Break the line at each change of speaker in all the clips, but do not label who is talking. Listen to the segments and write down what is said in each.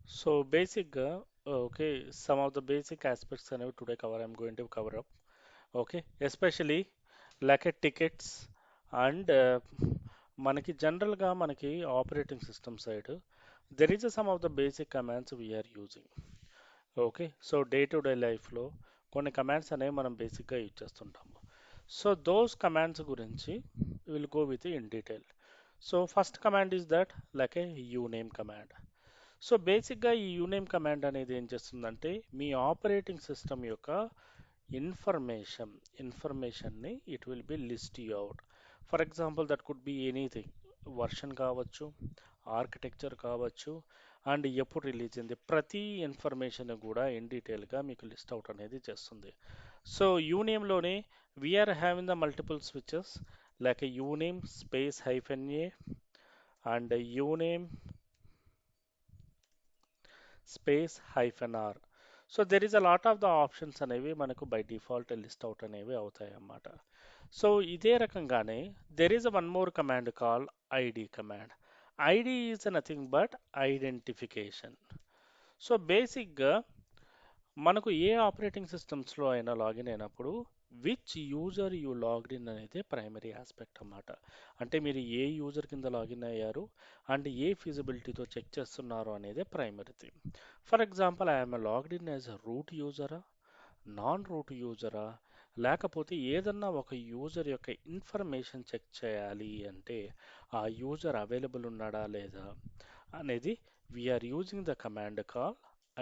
So basic, okay, some of the basic aspects అనేవి today cover I'm going to cover up. Okay, especially like a tickets and మనకి జనరల్గా మనకి operating system side there is some of the basic commands we're using. Okay, so day to day లైఫ్లో కొన్ని commands అనేవి మనం బేసిక్గా use చేస్తుంటాము. So those commands గురించి will go with in detail. So first command is that like a uname command. So బేసిక్గా ఈ uname command అనేది ఏం చేస్తుందంటే మీ ఆపరేటింగ్ సిస్టమ్ యొక్క ఇన్ఫర్మేషన్ ఇన్ఫర్మేషన్ని it will be list you out. For example that could be anything, version కావచ్చు, architecture కావచ్చు, అండ్ ఎప్పుడు రిలీజ్ అయింది, ప్రతి ఇన్ఫర్మేషన్ కూడా ఇన్ డీటెయిల్గా మీకు లిస్ట్ అవుట్ అనేది చేస్తుంది. సో యూనేమ్లోనే we're having the multiple switches like uname space hyphen A and uname space hyphen are. So there is a lot of the options అనేవి మనకు బై డిఫాల్ట్ లిస్ట్ అవుట్ అనేవి అవుతాయి అన్నమాట. సో ఇదే రకంగానే there is one more command call ID command. ID is nothing but identification. So బేసిక్గా మనకు ఏ ఆపరేటింగ్ సిస్టమ్స్లో అయినా లాగిన్ అయినప్పుడు which user you logged in అనేది ప్రైమరీ ఆస్పెక్ట్ అన్నమాట. అంటే మీరు ఏ యూజర్ కింద లాగిన్ అయ్యారు అండ్ ఏ ఫీజిబిలిటీతో చెక్ చేస్తున్నారు అనేది primary thing. For example I'm logged in as root యూజరా, నాన్ రూట్ యూజరా, లేకపోతే ఏదన్నా ఒక యూజర్ యొక్క ఇన్ఫర్మేషన్ చెక్ చేయాలి అంటే ఆ యూజర్ అవైలబుల్ ఉన్నాడా లేదా అనేది we're using the command call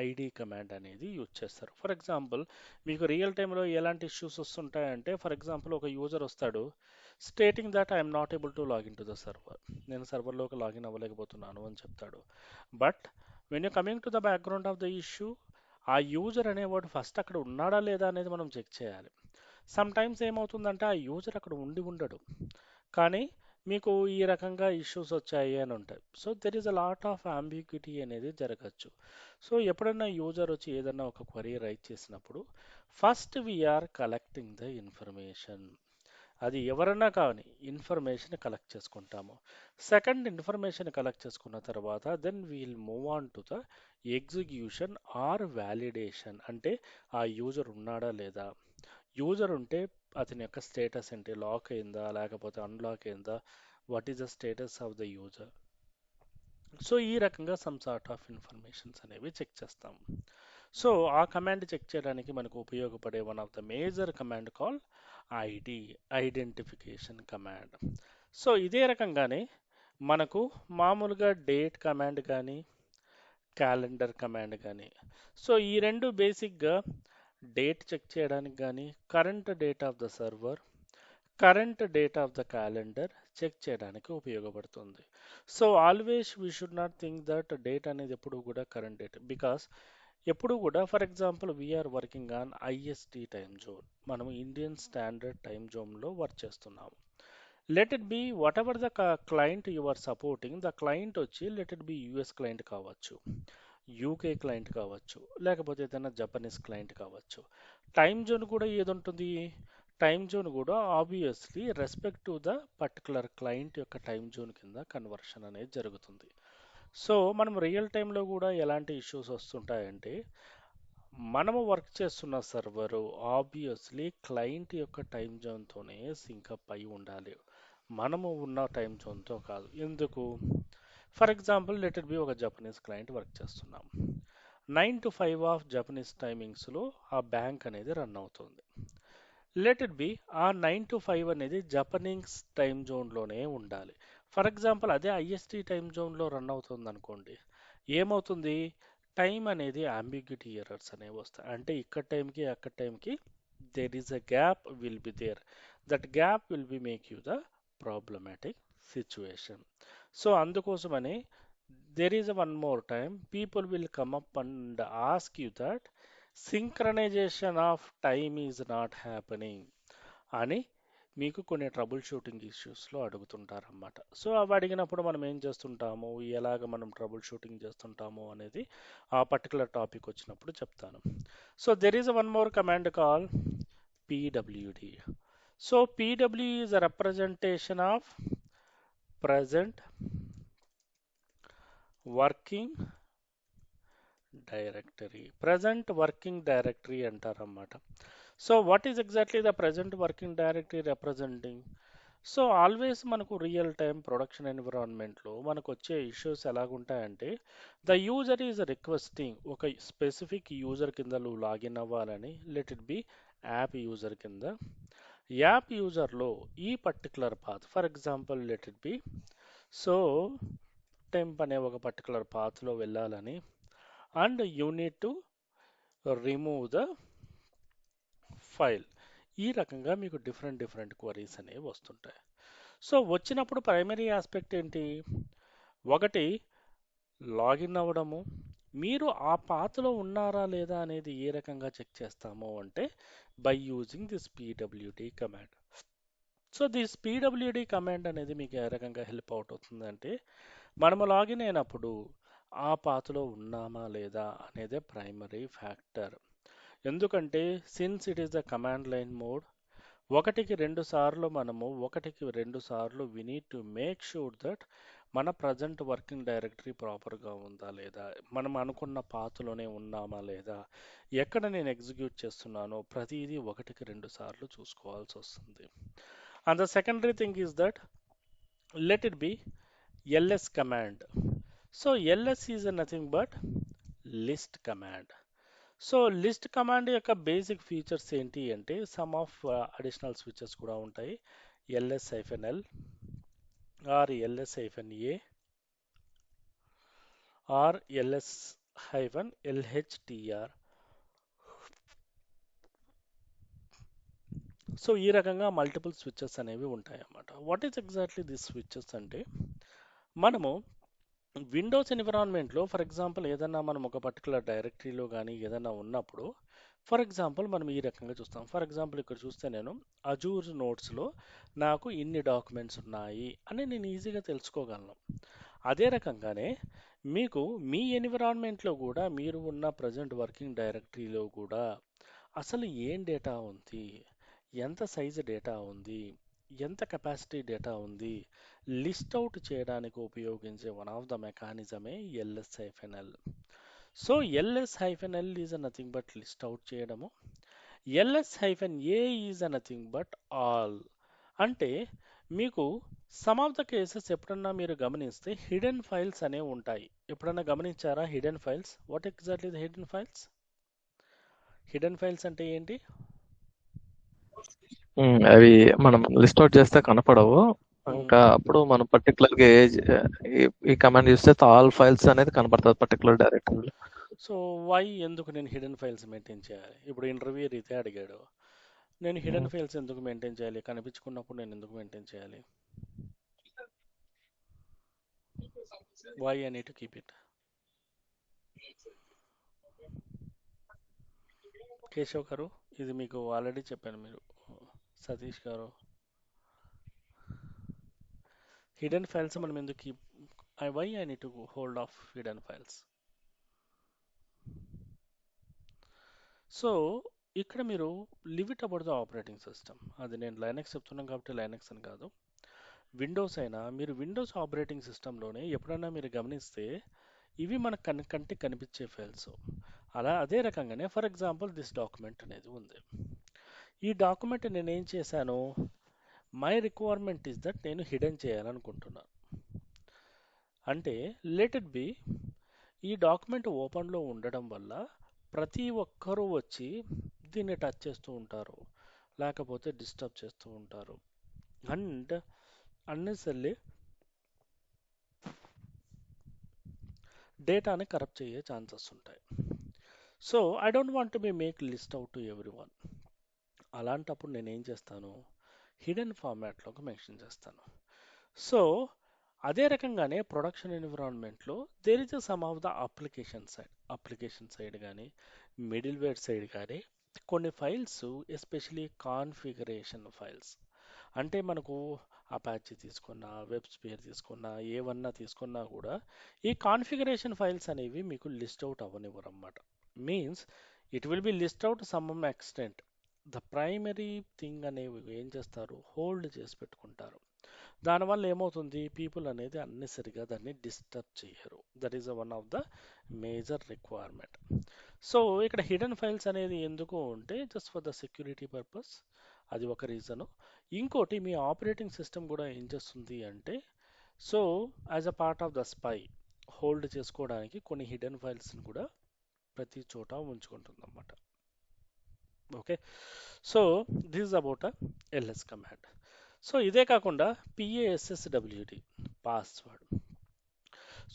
ID command అనేది యూజ్ చేస్తారు. ఫర్ ఎగ్జాంపుల్ మీకు రియల్ టైంలో ఎలాంటి ఇష్యూస్ వస్తుంటాయంటే, ఫర్ ఎగ్జాంపుల్ ఒక యూజర్ వస్తాడు stating that I'm not able to login to the server, నేను సర్వర్లోకి లాగిన్ అవ్వలేకపోతున్నాను అని చెప్తాడు. But when you coming to the background of the issue, ఆ యూజర్ అనేవాడు ఫస్ట్ అక్కడ ఉన్నాడా లేదా అనేది మనం చెక్ చేయాలి. సమ్ టైమ్స్ ఏమవుతుందంటే ఆ యూజర్ అక్కడ ఉండి ఉండడు, కానీ మీకు ఈ రకంగా ఇష్యూస్ వచ్చాయి అని ఉంటాయి. So there is a lot of ambiguity అనేది జరగచ్చు. సో ఎప్పుడైనా యూజర్ వచ్చి ఏదైనా ఒక క్వరీ రైట్ చేసినప్పుడు first we're collecting the information. అది ఎవరన్నా కానీ ఇన్ఫర్మేషన్ కలెక్ట్ చేసుకుంటాము. సెకండ్ ఇన్ఫర్మేషన్ కలెక్ట్ చేసుకున్న తర్వాత then we'll move on to the execution or validation. అంటే ఆ యూజర్ ఉన్నాడా లేదా, యూజర్ ఉంటే అతని యొక్క స్టేటస్ ఏంటి, లాక్ అయిందా లేకపోతే అన్లాక్ అయిందా, what is the status of the user. So ఈ రకంగా సమ్ సార్ట్ ఆఫ్ ఇన్ఫర్మేషన్స్ అనేవి చెక్ చేస్తాం. సో ఆ కమాండ్ చెక్ చేయడానికి మనకు ఉపయోగపడే one of the major command call ID, identification command. So ఇదే రకంగానే మనకు మామూలుగా డేట్ కమాండ్ కానీ క్యాలెండర్ కమాండ్ కానీ, సో ఈ రెండు బేసిక్గా డేట్ చెక్ చేయడానికి కానీ, current date of the server, current date of the calendar check చేయడానికి ఉపయోగపడుతుంది. So always we should not think that date అనేది ఎప్పుడు కూడా కరెంట్ డేట్, బికాస్ ఎప్పుడు కూడా for example we are working on IST time zone, మనం ఇండియన్ స్టాండర్డ్ టైమ్ జోన్లో work చేస్తున్నాము. Let it be whatever the client you are supporting, the client వచ్చి let it be US client కావచ్చు, UK client కావచ్చు, లేకపోతే ఏదైనా Japanese client కావచ్చు. Time zone కూడా ఏది ఉంటుంది, టైమ్ జోన్ కూడా obviously respect to the particular client యొక్క టైమ్ జోన్ కింద కన్వర్షన్ అనేది జరుగుతుంది. సో మనం రియల్ టైంలో కూడా ఎలాంటి ఇష్యూస్ వస్తుంటాయంటే, మనము వర్క్ చేస్తున్న సర్వరు ఆబ్వియస్లీ క్లయింట్ యొక్క టైం జోన్తోనే సింకప్ అయి ఉండాలి, మనము ఉన్న టైం జోన్తో కాదు. ఎందుకు? For example let it B ఒక జపనీస్ క్లయింట్ వర్క్ చేస్తున్నాం, 9 to 5 ఆఫ్ జపనీస్ టైమింగ్స్లో ఆ బ్యాంక్ అనేది రన్ అవుతుంది. లెట్ ఇట్ బి ఆ 9 to 5 అనేది జపనీస్ టైం జోన్లోనే ఉండాలి. ఫర్ ఎగ్జాంపుల్ అదే ఐఎస్టి టైం జోన్లో రన్ అవుతుంది అనుకోండి, ఏమవుతుంది, టైం అనేది అంబిగ్యూటీ ఎర్రర్స్ అనేవి వస్తాయి. అంటే ఇక్కడ టైంకి అక్కడ టైంకి there is a gap will be there, that gap will be make you the problematic situation. So అందుకోసమని there is a one more time people will come up and ask you that synchronization of time is not happening అని మీకు కొన్ని trouble shooting ఇష్యూస్లో అడుగుతుంటారన్నమాట. So అవి అడిగినప్పుడు మనం ఏం చేస్తుంటాము, ఎలాగ మనం ట్రబుల్ షూటింగ్ చేస్తుంటాము అనేది ఆ పర్టికులర్ టాపిక్ వచ్చినప్పుడు చెప్తాను. So there is one more command call PWD. So PW is a representation of present working directory present working directory అంటారన్నమాట. So what is exactly the present working directory representing? So always మనకు real time production ఎన్విరాన్మెంట్లో మనకు వచ్చే issues ఎలాగుంటాయంటే, the user is requesting ఒక specific user కింద నువ్వు login అవ్వాలని, let it be app user కింద. యాప్ యూజర్లో ఈ particular path, for example let it B so temp అనే ఒక పర్టికులర్ పాత్లో వెళ్ళాలని, and you need to remove the file. ఈ రకంగా మీకు డిఫరెంట్ డిఫరెంట్ క్వరీస్ అనేవి వస్తుంటాయి. సో వచ్చినప్పుడు ప్రైమరీ ఆస్పెక్ట్ ఏంటి? ఒకటి లాగిన్ అవ్వడము. మీరు ఆ పాత్లో ఉన్నారా లేదా అనేది ఏ రకంగా చెక్ చేస్తాము అంటే by using this PWD command. So this PWD command అనేది మీకు ఏ రకంగా హెల్ప్ అవుట్ అవుతుందంటే, మనము లాగిన్ అయినప్పుడు ఆ పాత్లో ఉన్నామా లేదా అనేదే ప్రైమరీ ఫ్యాక్టర్. ఎందుకంటే since it is the command line mode, ఒకటికి రెండు సార్లు we need to make sure that మన ప్రజెంట్ వర్కింగ్ డైరెక్టరీ ప్రాపర్గా ఉందా లేదా, మనం అనుకున్న పాత్లోనే ఉన్నామా లేదా, ఎక్కడ నేను ఎగ్జిక్యూట్ చేస్తున్నానో ప్రతిదీ ఒకటికి రెండు సార్లు చూసుకోవాల్సి వస్తుంది. And the secondary thing is that let it B ls command. So ls is nothing but list command. So list command యొక్క బేసిక్ ఫీచర్స్ ఏంటి అంటే సమ్ ఆఫ్ అడిషనల్ స్విచెస్ కూడా ఉంటాయి. ls-l are ls-a are ls-lhtr. So ఈ రకంగా multiple switches అనేవి ఉంటాయి అన్నమాట. What is exactly this switches అంటే, మనము విండోస్ ఎన్విరాన్మెంట్లో ఫర్ ఎగ్జాంపుల్ ఏదైనా మనం ఒక పర్టికులర్ డైరెక్టరీలో కానీ ఏదైనా ఉన్నప్పుడు, ఫర్ ఎగ్జాంపుల్ మనం ఈ రకంగా చూస్తాం. ఫర్ ఎగ్జాంపుల్ ఇక్కడ చూస్తే నేను అజూర్ నోట్స్లో నాకు ఇన్ని డాక్యుమెంట్స్ ఉన్నాయి అని నేను ఈజీగా తెలుసుకోగలను. అదే రకంగానే మీకు మీ ఎన్విరాన్మెంట్లో కూడా మీరు ఉన్న ప్రజెంట్ వర్కింగ్ డైరెక్టరీలో కూడా అసలు ఏం డేటా ఉంది, ఎంత సైజు డేటా ఉంది, ఎంత కెపాసిటీ డేటా ఉంది, లిస్ట్ అవుట్ చేయడానికి ఉపయోగించే వన్ ఆఫ్ ద మెకానిజమే ls-l. So ls-l is nothing but list out చేయడము. ls-a is nothing but all. అంటే మీకు సమ్ ఆఫ్ ద కేసెస్ ఎప్పుడన్నా మీరు గమనిస్తే హిడెన్ ఫైల్స్ అనేవి ఉంటాయి. ఎప్పుడన్నా గమనించారా hidden files? What exactly the hidden files? Hidden files అంటే ఏంటి?
అవి మనం లిస్ట్ అవుట్ చేస్తే కనపడవు.
మ్మ్.
ఇంకా అప్పుడు మనం పర్టికులర్ గా ఈ కమాండ్ యూస్ చేస్తే ఆల్ ఫైల్స్ అనేది కనపడుతుంది పర్టికులర్ డైరెక్టరీలో.
సో వై ఎందుకు నేను హిడెన్ ఫైల్స్ మెయింటైన్ చేయాలి? ఇప్పుడు ఇంటర్వ్యూ రీతే అడిగాడు, నేను హిడెన్ ఫైల్స్ ఎందుకు మెయింటైన్ చేయాలి, కనిపించుకున్నప్పుడు నేను ఎందుకు మెయింటైన్ చేయాలి? Why I need to keep it? Keshav garu, ఇది మీకు ఆల్రెడీ చెప్పాను. మీరు సతీష్ గారు, హిడెన్ ఫైల్స్ మనం ఎందుకు keep, why I need to hold of hidden files? So ఇక్కడ మీరు live it about the operating system. అది నేను లైనక్స్ చెప్తున్నాను కాబట్టి లైనక్స్ అని కాదు, విండోస్ అయినా మీరు విండోస్ ఆపరేటింగ్ సిస్టంలోనే ఎప్పుడైనా మీరు గమనిస్తే ఇవి మన కంటికి కనిపించే ఫైల్స్. అదే రకంగానే ఫర్ ఎగ్జాంపుల్ దిస్ డాక్యుమెంట్ అనేది ఉంది. ఈ డాక్యుమెంట్ నేను ఏం చేశాను, మై రిక్వైర్మెంట్ ఇస్ దట్ నేను హిడెన్ చేయాలనుకుంటున్నాను. అంటే లెట్ ఇట్ బి ఈ డాక్యుమెంట్ ఓపెన్లో ఉండడం వల్ల ప్రతి ఒక్కరూ వచ్చి దీన్ని టచ్ చేస్తూ ఉంటారు, లేకపోతే డిస్టర్బ్ చేస్తూ ఉంటారు, అండ్ అన్నెసర్లీ డేటాని కరప్ట్ చేసే ఛాన్సెస్ ఉంటాయి. So I don't want to be make list out to everyone. అలాంటప్పుడు నేను ఏం చేస్తాను, హిడెన్ ఫార్మాట్లోకి మెన్షన్ చేస్తాను. సో అదే రకంగానే ప్రొడక్షన్ ఎన్విరాన్మెంట్లో there is some of the application side కానీ మిడిల్వేర్ సైడ్ కానీ కొన్ని ఫైల్స్ ఎస్పెషలీ కాన్ఫిగరేషన్ ఫైల్స్. అంటే మనకు అపాచీ తీసుకున్నా, వెబ్ స్పేర్ తీసుకున్నా, ఏవన్నా తీసుకున్నా కూడా ఈ కాన్ఫిగరేషన్ ఫైల్స్ అనేవి మీకు లిస్ట్ అవుట్ అవ్వనివ్వరు అన్నమాట. Means it will be list out some extent. The primary thing అనేవి ఏం చేస్తారు, హోల్డ్ చేసి పెట్టుకుంటారు. దానివల్ల ఏమవుతుంది, పీపుల్ అనేది అన్నెసరిగా దాన్ని డిస్టర్బ్ చేయరు. That is one of the major requirement. So ఇక్కడ హిడెన్ ఫైల్స్ అనేది ఎందుకు అంటే just for the security purpose, అది ఒక రీజను. ఇంకోటి మీ ఆపరేటింగ్ సిస్టమ్ కూడా ఏం చేస్తుంది అంటే, so as a part of the spy hold చేసుకోవడానికి కొన్ని హిడెన్ ఫైల్స్ని కూడా ప్రతి చోట ఉంచుకుంటుంది అన్నమాట. Okay, so this is about LS command. So ఇదే కాకుండా PASSWD password.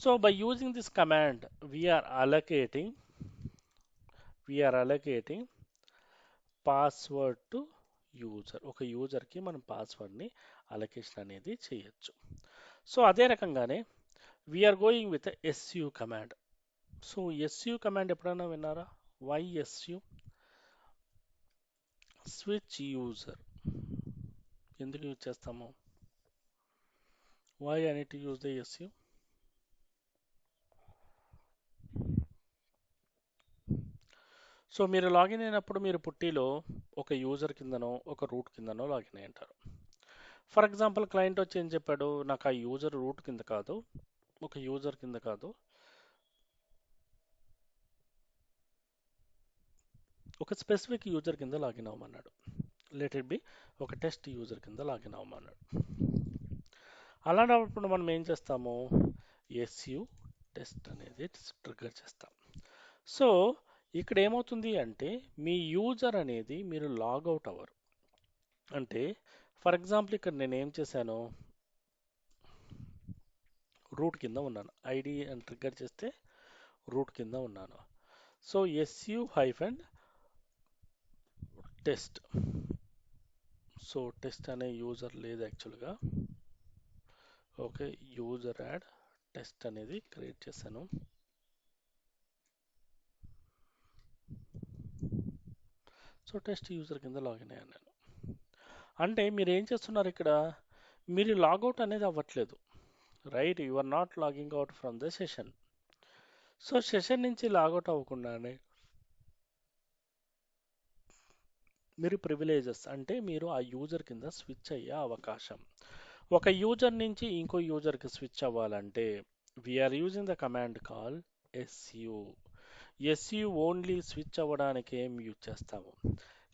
So by using this command we're allocating password to user. ఒక యూజర్కి మనం పాస్వర్డ్ని అలొకేషన్ అనేది చేయొచ్చు. సో అదే రకంగానే we're going with SU command. So SU command ఎప్పుడైనా విన్నారా? Why SU? Switch user. ఎందుకు యూజ్ చేస్తాము? Why I need to use the SU? So మీరు లాగిన్ అయినప్పుడు మీరు పుట్టిలో ఒక యూజర్ కిందనో ఒక రూట్ కిందనో లాగిన్ అయి ఉంటారు. ఫర్ ఎగ్జాంపుల్ క్లయింట్ వచ్చి ఏం చెప్పాడు, నాకు ఆ యూజర్ రూట్ కింద కాదు, ఒక యూజర్ కింద కాదు, ఒక స్పెసిఫిక్ యూజర్ కింద లాగిన్ అవ్వమన్నాడు. లెట్ ఇట్ బి ఒక టెస్ట్ యూజర్ కింద లాగిన్ అవ్వమన్నాడు. అలాంటప్పుడు మనం ఏం చేస్తాము, SU టెస్ట్ అనేది ట్రిగ్గర్ చేస్తాం. సో ఇక్కడ ఏమవుతుంది అంటే మీ యూజర్ అనేది మీరు లాగౌట్ అవ్వరు. అంటే ఫర్ ఎగ్జాంపుల్ ఇక్కడ నేను ఏం చేశాను, రూట్ కింద ఉన్నాను, ఐడి అని ట్రిగ్గర్ చేస్తే రూట్ కింద ఉన్నాను. So SU hyphen test. So test అనే యూజర్ లేదు యాక్చువల్గా. ఓకే, యూజర్ యాడ్ టెస్ట్ అనేది క్రియేట్ చేశాను. సో టెస్ట్ యూజర్ కింద లాగిన్ అయ్యాను నేను. అంటే మీరు ఏం చేస్తున్నారు ఇక్కడ, మీరు లాగౌట్ అనేది అవ్వట్లేదు, right? You are not logging out from the session. So session నుంచి లాగౌట్ అవ్వకుండానే మీరు ప్రివిలేజెస్ అంటే మీరు ఆ యూజర్ కింద స్విచ్ అయ్యే అవకాశం. ఒక యూజర్ నుంచి ఇంకో యూజర్కి స్విచ్ అవ్వాలంటే we are using the command call SU. SU only switch అవ్వడానికి ఏం యూజ్ చేస్తాము,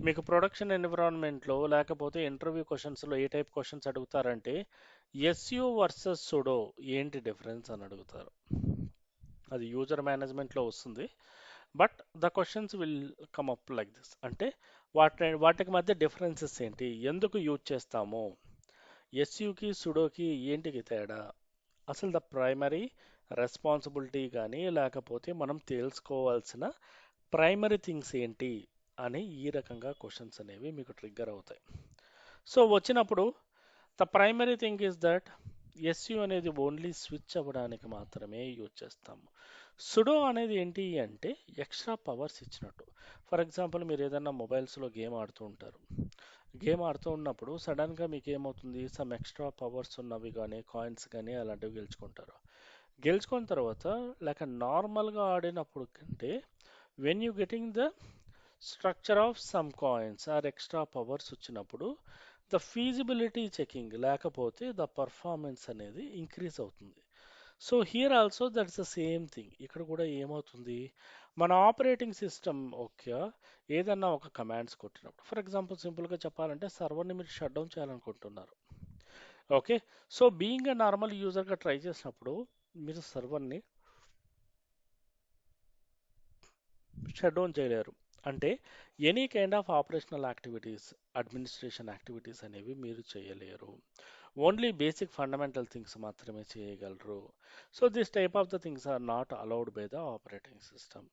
మీకు ప్రొడక్షన్ ఎన్విరాన్మెంట్లో లేకపోతే ఇంటర్వ్యూ క్వశ్చన్స్లో ఏ టైప్ క్వశ్చన్స్ అడుగుతారంటే SU వర్సెస్ సుడో ఏంటి డిఫరెన్స్ అని అడుగుతారు. అది యూజర్ మేనేజ్మెంట్లో వస్తుంది, but the questions will come up like this. అంటే వాటికి మధ్య డిఫరెన్సెస్ ఏంటి, ఎందుకు యూజ్ చేస్తాము, SUకి సుడోకి ఏంటికి తేడా, అసలు ద ప్రైమరీ రెస్పాన్సిబిలిటీ కానీ లేకపోతే మనం తెలుసుకోవాల్సిన ప్రైమరీ థింగ్స్ ఏంటి అని ఈ రకంగా క్వశ్చన్స్ అనేవి మీకు ట్రిగ్గర్ అవుతాయి. సో వచ్చినప్పుడు the primary thing is that SU అనేది ఓన్లీ స్విచ్ అవ్వడానికి మాత్రమే యూజ్ చేస్తాము. సుడో అనేది ఏంటి అంటే ఎక్స్ట్రా పవర్స్ ఇచ్చినట్టు. ఫర్ ఎగ్జాంపుల్ మీరు ఏదైనా మొబైల్స్లో గేమ్ ఆడుతూ ఉంటారు, గేమ్ ఆడుతూ ఉన్నప్పుడు సడన్గా మీకు ఏమవుతుంది, సమ్ ఎక్స్ట్రా పవర్స్ ఉన్నవి కానీ కాయిన్స్ కానీ అలాంటివి గెలుచుకుంటారు. గెలుచుకున్న తర్వాత లేక నార్మల్గా ఆడినప్పుడు కంటే when you getting the structure of some coins are extra powers వచ్చినప్పుడు ద ఫీజిబిలిటీ చెకింగ్ లేకపోతే ద పర్ఫార్మెన్స్ అనేది ఇంక్రీజ్ అవుతుంది. So here also that's the same thing. ఇక్కడ కూడా ఏమవుతుంది, మన ఆపరేటింగ్ సిస్టమ్ ఓకే ఏదన్నా ఒక కమాండ్స్ కొట్టినప్పుడు, ఫర్ ఎగ్జాంపుల్ సింపుల్గా చెప్పాలంటే సర్వర్ని మీరు షట్ డౌన్ చేయాలనుకుంటున్నారు. Okay, so being a normal యూజర్గా ట్రై చేసినప్పుడు మీరు సర్వర్ని షట్ డౌన్ చేయలేరు. అంటే any kind of operational activities, administration activities అనేవి మీరు చేయలేరు. ఓన్లీ బేసిక్ ఫండమెంటల్ థింగ్స్ మాత్రమే చేయగలరు. So this type of the things are not allowed by the operating system.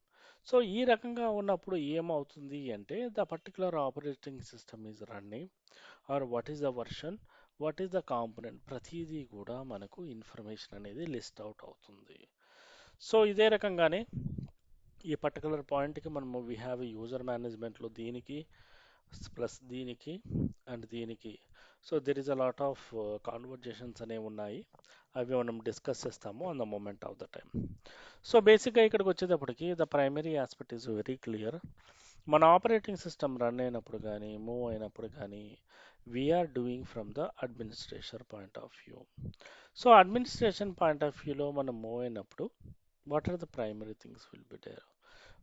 So ఈ రకంగా ఉన్నప్పుడు ఏమవుతుంది అంటే the particular operating system is running or what is the version, what is the component, ప్రతిదీ కూడా మనకు ఇన్ఫర్మేషన్ అనేది లిస్ట్ అవుట్ అవుతుంది. సో ఇదే రకంగానే ఈ పర్టికులర్ పాయింట్కి మనము వీ హ్యావ్ యూజర్ మేనేజ్మెంట్లో దీనికి ప్లస్ దీనికి అండ్ దీనికి, so there is a lot of conversations అనేవి ఉన్నాయి, అవి మనం డిస్కస్ చేస్తాము on the moment of the time. So బేసిక్గా ఇక్కడికి వచ్చేటప్పటికి the primary aspect is very clear. మన ఆపరేటింగ్ సిస్టమ్ రన్ అయినప్పుడు కానీ మూవ్ అయినప్పుడు కానీ we're doing from the administration point of view. So administration point of వ్యూలో మనం మూవ్ అయినప్పుడు what are the primary things will be there,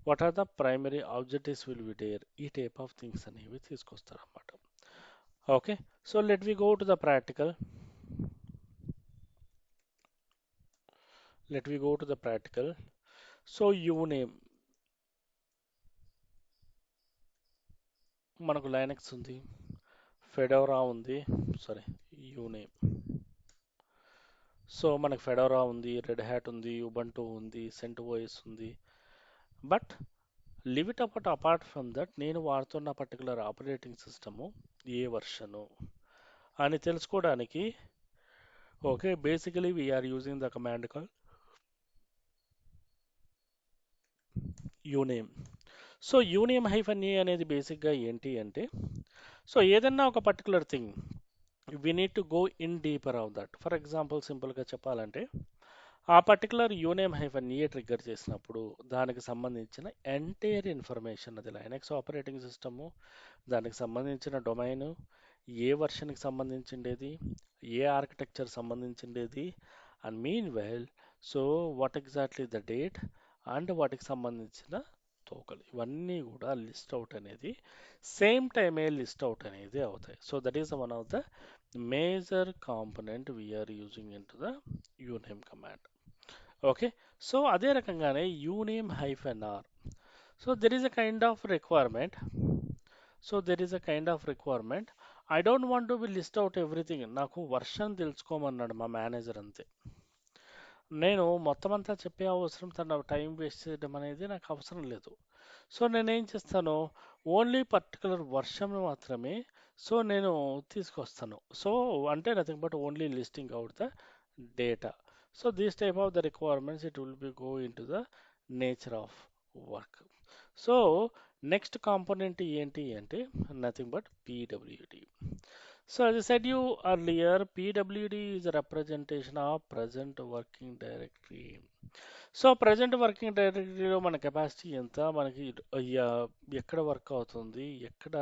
what are the primary objectives will be there, ఈ type of things అనేవి తీసుకొస్తారు అన్నమాట. Okay, so let we go to the practical. Let we go to the practical. So uname, మనకు Linux ఉంది, Fedora ఉంది, sorry uname. So మనకు Fedora ఉంది, Red Hat ఉంది, ఉబంటూ ఉంది, సెంటోస్ ఉంది. But leave it apart from that నేను వాడుతున్న పర్టికులర్ ఆపరేటింగ్ సిస్టము ఏ వర్షను అని తెలుసుకోవడానికి okay basically we are using the command call uname. So యూనేమ్ hyphen a అనేది బేసిక్గా ఏంటి అంటే, సో ఏదన్నా ఒక particular thing we need to go in deeper of that. For example సింపుల్గా చెప్పాలంటే ఆ particular uname hyphen a trigger చేసినప్పుడు దానికి సంబంధించిన ఎంటైర్ ఇన్ఫర్మేషన్, అది లైనక్స్ ఆపరేటింగ్ సిస్టము, దానికి సంబంధించిన డొమైను, ఏ వర్షన్కి సంబంధించిండేది, ఏ ఆర్కిటెక్చర్ సంబంధించిండేది, and mean well so what exactly the date and వాటికి సంబంధించిన తోకలు, ఇవన్నీ కూడా లిస్ట్ అవుట్ అనేది సేమ్ టైమే లిస్ట్ అవుట్ అనేది అవుతాయి. So that is one of the major component we are using in to the uname command. Okay, so అదే రకంగానే uname hyphen are. So there is a kind of requirement. So there is a kind of requirement. I don't want to be list out everything. నాకు version తెలుసుకోమన్నాడు మా manager అంతే. నేను మొత్తం అంతా చెప్పే అవసరం, తన టైం వేస్ట్ చేయడం అనేది నాకు అవసరం లేదు. సో నేనేం చేస్తాను, ఓన్లీ పర్టికులర్ వర్షన్ మాత్రమే సో నేను తీసుకొస్తాను. సో అంటే nothing but only listing out the data. So this type of the requirements it will B go in to the nature of work. So next component ఏంటి అంటే nothing but PWD. So as I said you earlier, PWD is a representation of present working directory. So present working డైరెక్టరీలో మన capacity ఎంత, మనకి ఎక్కడ work అవుతుంది, ఎక్కడ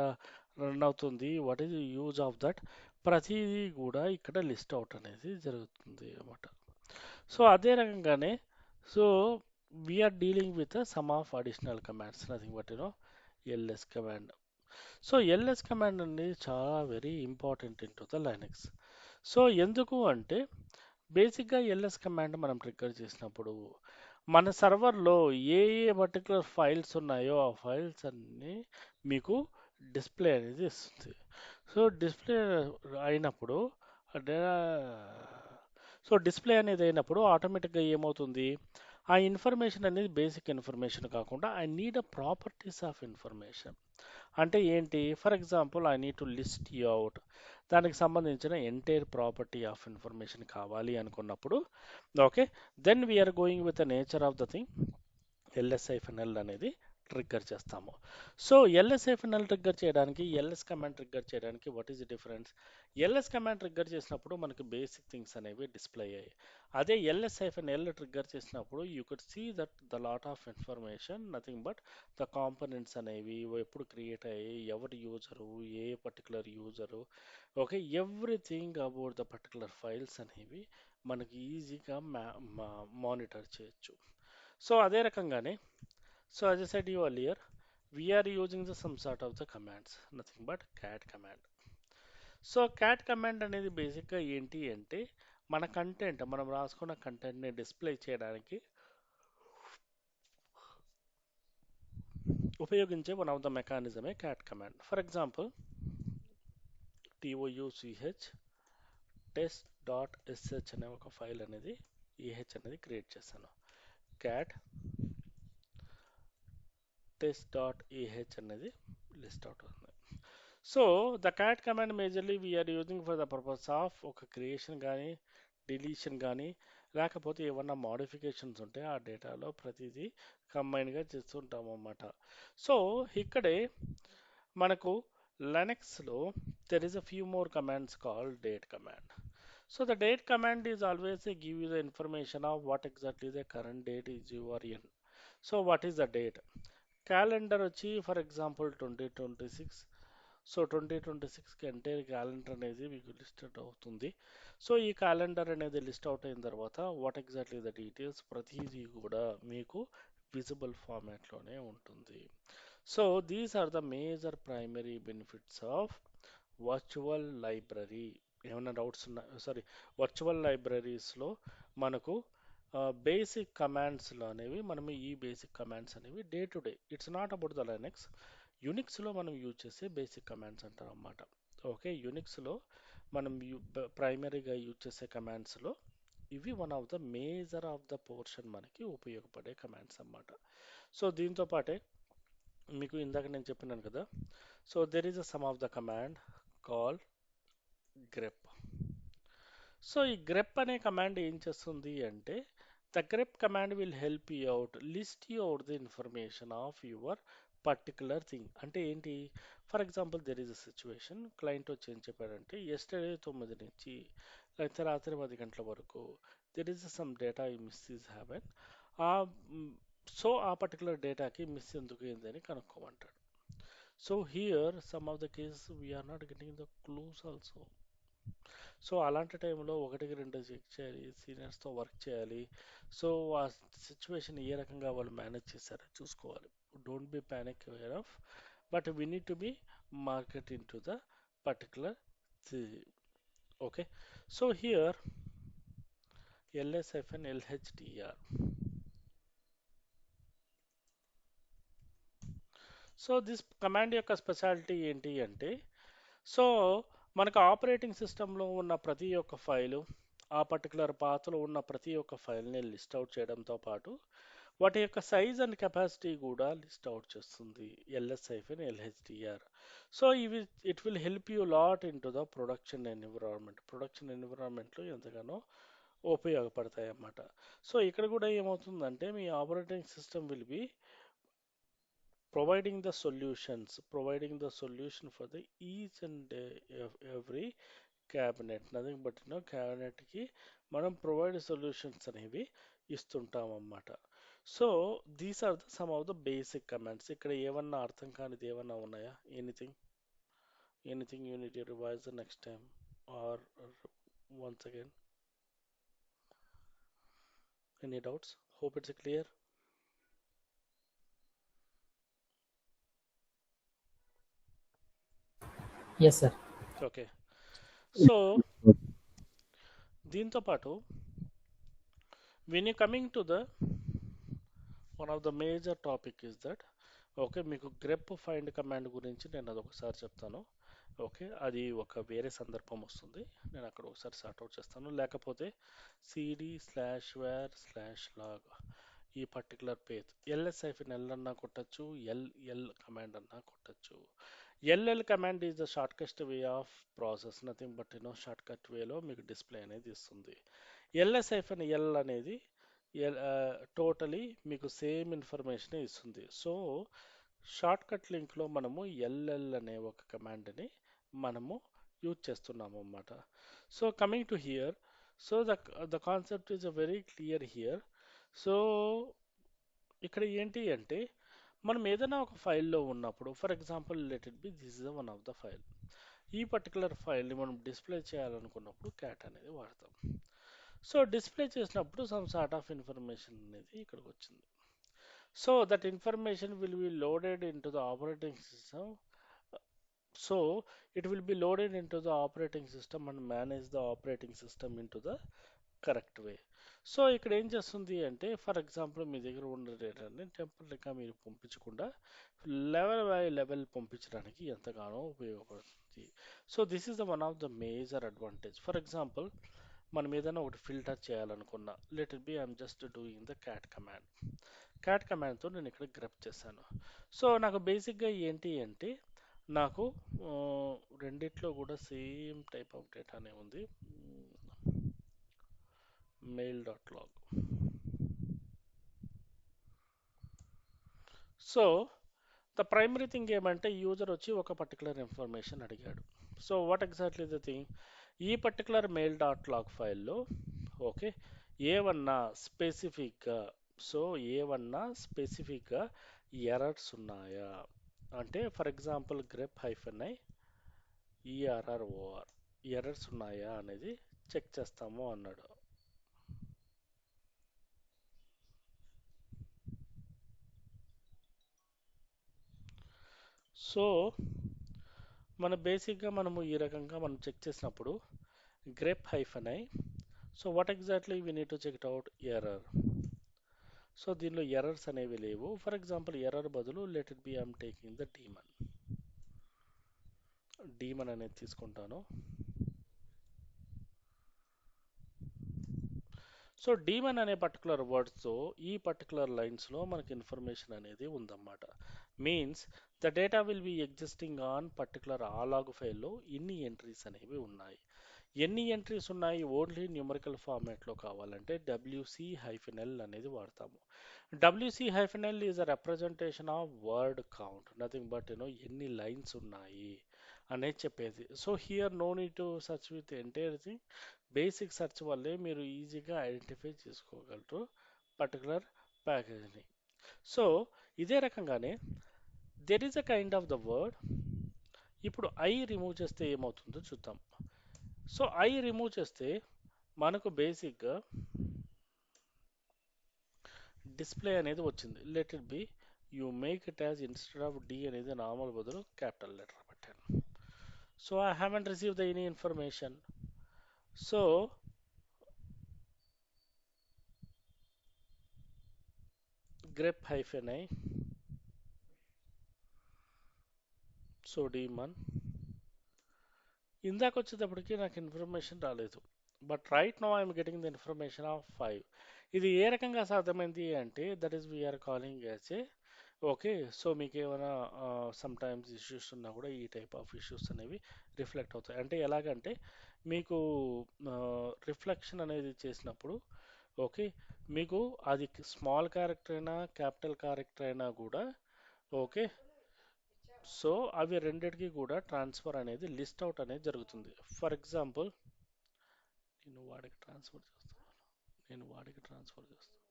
run అవుతుంది, what is use of that, ప్రతిదీ కూడా ఇక్కడ లిస్ట్ అవుట్ అనేది జరుగుతుంది అన్నమాట. సో అదే రకంగానే so we are dealing with some of additional commands, nothing but LS command. So LS command అనేది చాలా very important in to the Linux. So ఎందుకు అంటే బేసిక్గా ఎల్ఎస్ కమాండ్ మనం ట్రిగ్గర్ చేసినప్పుడు మన సర్వర్లో ఏ ఏ పర్టికులర్ ఫైల్స్ ఉన్నాయో ఆ ఫైల్స్ అన్నీ మీకు డిస్ప్లే అనేది ఇస్తుంది. సో డిస్ప్లే అయినప్పుడు అంటే సో డిస్ప్లే అనేది అయినప్పుడు ఆటోమేటిక్గా ఏమవుతుంది, ఆ ఇన్ఫర్మేషన్ అనేది బేసిక్ ఇన్ఫర్మేషన్ కాకుండా I need a properties of information. అంటే ఏంటి, for example I need to list you out, దానికి సంబంధించిన ఎంటైర్ ప్రాపర్టీ ఆఫ్ ఇన్ఫర్మేషన్ కావాలి అనుకున్నప్పుడు okay then we are going with the nature of the thing ls hyphen l అనేది trigger చేస్తాము. So ls hyphen l trigger చేయడానికి ls command trigger చేయడానికి what is the difference, ls command trigger చేసినప్పుడు మనకి బేసిక్ థింగ్స్ అనేవి display అయ్యాయి. అదే ఎల్ఎస్ఐఫ్ఎన్ఎల్ ట్రిగ్గర్ చేసినప్పుడు you could see that the lot of information, nothing but the components అనేవి ఎప్పుడు క్రియేట్ అయ్యాయి, ఎవరి యూజరు, ఏ particular user, okay everything about the particular files అనేవి మనకి ఈజీగా మానిటర్ చేయొచ్చు. సో అదే రకంగానే so as I said you earlier, we are using some sort of the commands, nothing but cat command. So cat command అనేది బేసిక్గా ఏంటి అంటే మన కంటెంట్, మనం రాసుకున్న కంటెంట్ని డిస్ప్లే చేయడానికి ఉపయోగించే వన్ ఆఫ్ ద మెకానిజమే cat command. For example touch test dot SH అనే ఒక ఫైల్ అనేది ఏహెచ్ అనేది క్రియేట్ చేశాను. cat టెస్ట్ డాట్ ఏహెచ్ అనేది లిస్ట్ అవుట్ అవుతుంది. So the cat command majorly we are using for the purpose of ఒక creation కానీ డిలీషన్ కానీ లేకపోతే ఏమన్నా మోడిఫికేషన్స్ ఉంటే ఆ డేటాలో ప్రతిదీ కంబైన్గా చేస్తుంటాం అన్నమాట. సో ఇక్కడే మనకు లెనక్స్లో there is a few more commands called date command. So the date command is always give you the information of what exactly the current date is you are in. So what is the date? Calendar వచ్చి for example 2026. So 2026కి entire calendar అనేది మీకు list అవుతుంది. So ఈ calendar అనేది list out అయిన తర్వాత what exactly the details ప్రతిదీ కూడా మీకు విజిబుల్ ఫార్మాట్లోనే ఉంటుంది. So these are the major primary benefits of virtual library. ఏమైనా డౌట్స్ ఉన్నా, సారీ, వర్చువల్ లైబ్రరీస్లో మనకు బేసిక్ కమాండ్స్లో అనేవి మనము ఈ బేసిక్ కమాండ్స్ అనేవి day to day, it's not about the Linux, యునిక్స్లో మనం యూజ్ చేసే బేసిక్ కమాండ్స్ అంటారు అన్నమాట. ఓకే, యునిక్స్లో మనం ప్రైమరీగా యూజ్ చేసే కమాండ్స్లో ఇవి one of the major of the portion మనకి ఉపయోగపడే కమాండ్స్ అన్నమాట. సో దీంతో పాటే మీకు ఇందాక నేను చెప్పినాను కదా, so there is a some of the command call grep. So ఈ grep అనే కమాండ్ ఏం చేస్తుంది అంటే, the grep command will help you out, list you out the information of your particular thing. అంటే ఏంటి, for example there is a situation, client వచ్చి ఏం చెప్పాడంటే ఎస్టర్డే 9 నుంచి లేకపోతే రాత్రి 10 గంటల వరకు there is some data miss is haven. ఆ సో ఆ పర్టికులర్ డేటాకి మిస్ ఎందుకు అయిందని కనుక్కోమంటాడు. So here some of the cases we are not getting the clues also. So అలాంటి టైంలో ఒకటికి రెండు చెక్ చేయాలి, సీనియర్స్తో వర్క్ చేయాలి. సో ఆ సిచ్యువేషన్ ఏ రకంగా వాళ్ళు మేనేజ్ చేశారో చూసుకోవాలి. Don't be panic aware of, but we need to be market in to the particular. Okay, so here ls-lhdr. So this command యొక్క స్పెషాలిటీ ఏంటి అంటే, సో మనకు ఆపరేటింగ్ సిస్టంలో ఉన్న ప్రతి ఒక్క ఫైలు, ఆ పర్టికులర్ పాత్లో ఉన్న ప్రతి ఒక్క ఫైల్ని లిస్ట్ అవుట్ చేయడంతో పాటు వాటి యొక్క సైజ్ అండ్ కెపాసిటీ కూడా లిస్ట్ అవుట్ చేస్తుంది ls-lhdr. సో ఇవి it will help you lot in to the production environment. Production ఎన్విరాన్మెంట్లో ఎంతగానో ఉపయోగపడతాయి అన్నమాట. సో ఇక్కడ కూడా ఏమవుతుందంటే, మీ operating system will be providing the solution for the each and every cabinet. Nothing but క్యాబినెట్కి మనం ప్రొవైడ్ సొల్యూషన్స్ అనేవి ఇస్తుంటాం అన్నమాట. So these are the some of the basic commands. ఇక్కడ ఏమన్నా అర్థం కానిది ఏమన్నా ఉన్నాయా? Anything you need to revise the next time or once again? Any doubts? Hope it's clear.
Yes, sir.
Okay, so దీంతో పాటు when you coming to the one of the major topic is that, okay, మీకు grep find command గురించి నేను అది ఒకసారి చెప్తాను. Okay, అది ఒక వేరే సందర్భం వస్తుంది, నేను అక్కడ ఒకసారి సార్ట్ అవుట్ చేస్తాను. లేకపోతే cd/var/log ఈ పర్టికులర్ పేజ్ ls-l అన్నా కొట్టచ్చు, ll కమాండ్ అన్నా కొట్టచ్చు. ll command is the shortcut way of process, nothing but shortcut వేలో మీకు డిస్ప్లే అనేది ఇస్తుంది. ls-l అనేది టోటలీ మీకు సేమ్ ఇన్ఫర్మేషన్ ఇస్తుంది. సో షార్ట్కట్ లింక్లో మనము ll అనే ఒక కమాండ్ని మనము యూజ్ చేస్తున్నాము అన్నమాట. So coming to hear, so the concept is very clear here. So ఇక్కడ ఏంటి అంటే, మనం ఏదైనా ఒక ఫైల్లో ఉన్నప్పుడు, for example let it B this is one of the file. ఈ పర్టికులర్ ఫైల్ని మనం డిస్ప్లే చేయాలనుకున్నప్పుడు క్యాట్ అనేది వాడతాం. సో డిస్ప్లే చేసినప్పుడు సమ్ సార్ట్ ఆఫ్ ఇన్ఫర్మేషన్ అనేది ఇక్కడికి వచ్చింది. So that information will be loaded in to the operating system. So it will B loaded in to the operating system and manage the operating system in to the correct way. So ఇక్కడ ఏం చేస్తుంది అంటే, for example మీ దగ్గర ఉన్న డేటాని టెంపరీగా మీరు పంపించకుండా level by level పంపించడానికి ఎంతగానో ఉపయోగపడుతుంది. So this is the one of the major advantage. For example మనం ఏదైనా ఒకటి ఫిల్టర్ చేయాలనుకున్నా, let it be I'm just doing the cat command. Cat కమాండ్తో నేను ఇక్కడ గ్రెప్ చేశాను. సో నాకు బేసిక్గా ఏంటి అంటే, నాకు రెండిట్లో కూడా సేమ్ టైప్ ఆఫ్ డేటానే ఉంది. mail.log. So the primary thing ఏమంటే, యూజర్ వచ్చి ఒక పర్టికులర్ ఇన్ఫర్మేషన్ అడిగాడు. So what exactly the thing, ఈ పర్టికులర్ mail.log ఫైల్లో ఓకే ఏమన్నా స్పెసిఫిక్గా సో ఏమన్నా స్పెసిఫిక్గా ఎర్రర్స్ ఉన్నాయా అంటే for example grep hyphen i E R R O R errors ఉన్నాయా అనేది చెక్ చేస్తాము అన్నాడు. సో మన బేసిక్గా మనము ఈ రకంగా మనం చెక్ చేసినప్పుడు grep hyphen I so what exactly we need to check it out error. So దీనిలో ఎర్రర్స్ అనేవి లేవు. ఫర్ ఎగ్జాంపుల్ ఎర్రర్ బదులు let it be I'm taking the daemon. Daemon అనేది తీసుకుంటాను. సో డీమన్ అనే పర్టికులర్ వర్డ్స్తో ఈ పర్టికులర్ లైన్స్లో మనకి ఇన్ఫర్మేషన్ అనేది ఉందన్నమాట. Means the data will be existing on particular ఆ లాగ్ ఫైల్లో ఇన్ని ఎంట్రీస్ అనేవి ఉన్నాయి. ఎన్ని ఎంట్రీస్ ఉన్నాయి ఓన్లీ న్యూమరికల్ ఫార్మాట్లో కావాలంటే WC-L అనేది వాడతాము. WC-L is a representation of word count, nothing but ఎన్ని లైన్స్ ఉన్నాయి అనేది చెప్పేది. So here no need to search with entire thing, basic search వల్లే మీరు ఈజీగా ఐడెంటిఫై చేసుకోగలరు పర్టికులర్ ప్యాకేజ్ని. సో ఇదే రకంగానే there is a kind of the word. ఇప్పుడు ఐ రిమూవ్ చేస్తే ఏమవుతుందో చూద్దాం. సో ఐ రిమూవ్ చేస్తే మనకు బేసిక్గా డిస్ప్లే అనేది వచ్చింది. Let it be you make it as instead of D అనేది నార్మల్ బదులు క్యాపిటల్ లెటర్ పెట్టాను. So I haven't receive the any information. So grep hyphen I so daemon ఇందాక వచ్చేటప్పటికి నాకు ఇన్ఫర్మేషన్ రాలేదు. But right now I'm getting the information of 5. ఇది ఏ రకంగా సాధ్యమైంది అంటే that is we are calling as a okay. So మీకు ఏమైనా సమ్ టైమ్స్ ఇష్యూస్ ఉన్నా కూడా ఈ టైప్ ఆఫ్ ఇష్యూస్ అనేవి రిఫ్లెక్ట్ అవుతాయి. అంటే ఎలాగంటే మీకు రిఫ్లెక్షన్ అనేది చేసినప్పుడు ఓకే మీకు అది స్మాల్ క్యారెక్టర్ అయినా క్యాపిటల్ క్యారెక్టర్ అయినా కూడా ఓకే. సో అవి రెండిటికి కూడా ట్రాన్స్ఫర్ అనేది లిస్ట్ అవుట్ అనేది జరుగుతుంది. ఫర్ ఎగ్జాంపుల్ నేను వాడికి ట్రాన్స్ఫర్ చేస్తాను, నేను వాడికి ట్రాన్స్ఫర్ చేస్తాను.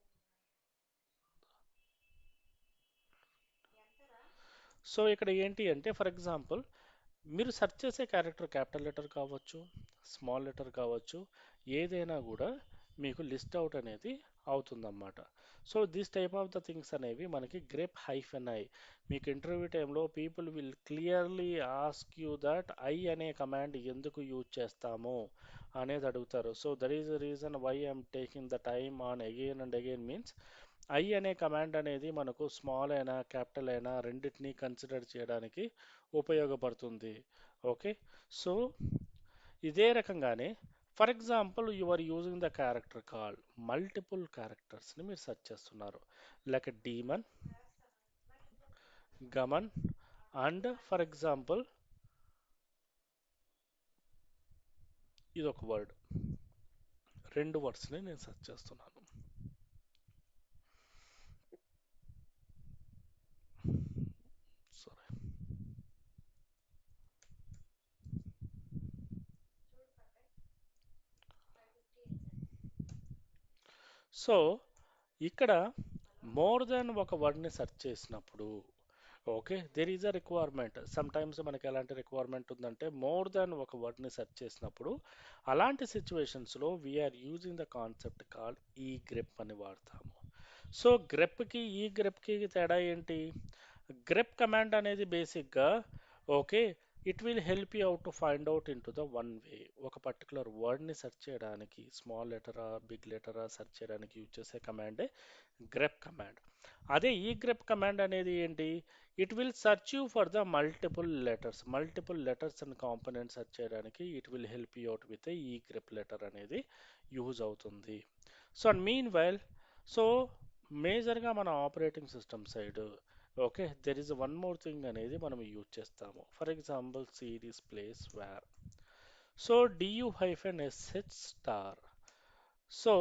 సో ఇక్కడ ఏంటి అంటే ఫర్ ఎగ్జాంపుల్ మీరు సెర్చ్ చేసే క్యారెక్టర్ క్యాపిటల్ లెటర్ కావచ్చు, స్మాల్ లెటర్ కావచ్చు, ఏదైనా కూడా మీకు లిస్ట్ అవుట్ అనేది అవుతుందన్నమాట. So this type of the things అనేవి మనకి గ్రెప్ హైఫెన్ ఐ మీకు ఇంటర్వ్యూ టైంలో people will clearly ask you that I అనే కమాండ్ ఎందుకు యూజ్ చేస్తాము అనేది అడుగుతారు. So that is the reason why I'm taking the time on again and again means I అనే కమాండ్ అనేది మనకు స్మాల్ అయినా క్యాపిటల్ అయినా రెండింటినీ కన్సిడర్ చేయడానికి ఉపయోగపడుతుంది. ఓకే. సో ఇదే రకంగానే for example you are using the character call multiple క్యారెక్టర్స్ని మీరు సెర్చ్ చేస్తున్నారు లైక్ డీమన్, గమన్ అండ్ ఫర్ ఎగ్జాంపుల్ ఇది ఒక వర్డ్, రెండు వర్డ్స్ని నేను సెర్చ్ చేస్తున్నాను. సారీ. సో ఇక్కడ మోర్ దెన్ ఒక వర్డ్ని సెర్చ్ చేసినప్పుడు okay there is a requirement. Sometimes మనకి ఎలాంటి రిక్వైర్మెంట్ ఉందంటే మోర్ దెన్ ఒక వర్డ్ని సెర్చ్ చేసినప్పుడు అలాంటి సిచ్యువేషన్స్లో we are using the concept call ఈ గ్రెప్ అని వాడతాము. సో గ్రెప్కి ఈ గ్రెప్కి తేడా ఏంటి? గ్రెప్ కమాండ్ అనేది బేసిక్గా okay it will help you out to find out in to the one way. ఒక పర్టికులర్ వర్డ్ని సెర్చ్ చేయడానికి స్మాల్ లెటరా బిగ్ లెటరా సెర్చ్ చేయడానికి యూజ్ చేసే కమాండే గ్రెప్ కమాండ్. అదే ఈ గ్రెప్ కమాండ్ అనేది ఏంటి? It will search you for the multiple letters and components search చేయడానికి it will help you out with ఈ గ్రెప్ లెటర్ అనేది యూజ్ అవుతుంది. So and meanwhile so మేజర్గా మన operating system side okay there is one more thing అనేది మనం use చేస్తాము. For example series place where so du-sh star. So